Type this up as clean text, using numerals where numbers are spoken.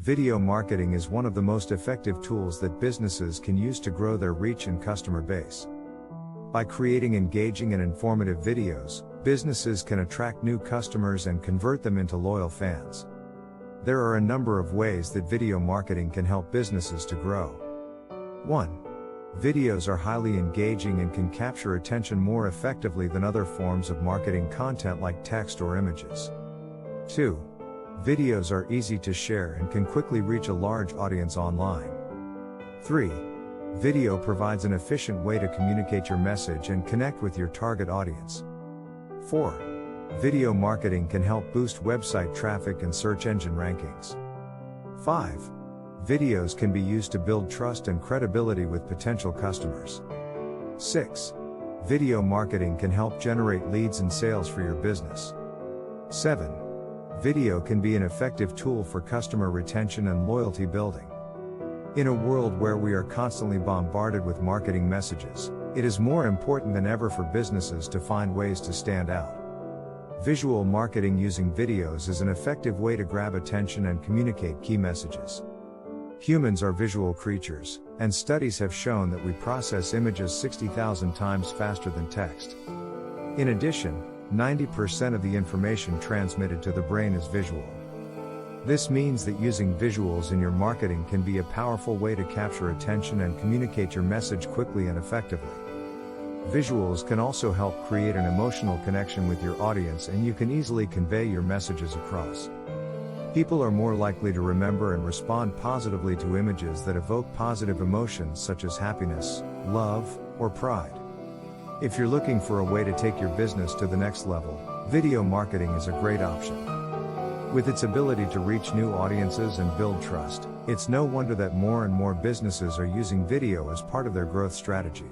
Video marketing is one of the most effective tools that businesses can use to grow their reach and customer base. By creating engaging and informative videos, businesses can attract new customers and convert them into loyal fans. There are a number of ways that video marketing can help businesses to grow. 1. Videos are highly engaging and can capture attention more effectively than other forms of marketing content like text or images. 2. Videos are easy to share and can quickly reach a large audience online. 3. Video provides an efficient way to communicate your message and connect with your target audience. 4. Video marketing can help boost website traffic and search engine rankings. 5. Videos can be used to build trust and credibility with potential customers. 6. Video marketing can help generate leads and sales for your business. 7. Video can be an effective tool for customer retention and loyalty building. In a world where we are constantly bombarded with marketing messages, it is more important than ever for businesses to find ways to stand out. Visual marketing using videos is an effective way to grab attention and communicate key messages. Humans are visual creatures, and studies have shown that we process images 60,000 times faster than text. In addition, 90% of the information transmitted to the brain is visual. This means that using visuals in your marketing can be a powerful way to capture attention and communicate your message quickly and effectively. Visuals can also help create an emotional connection with your audience, and you can easily convey your messages across. People are more likely to remember and respond positively to images that evoke positive emotions such as happiness, love, or pride. If you're looking for a way to take your business to the next level, video marketing is a great option. With its ability to reach new audiences and build trust, it's no wonder that more and more businesses are using video as part of their growth strategy.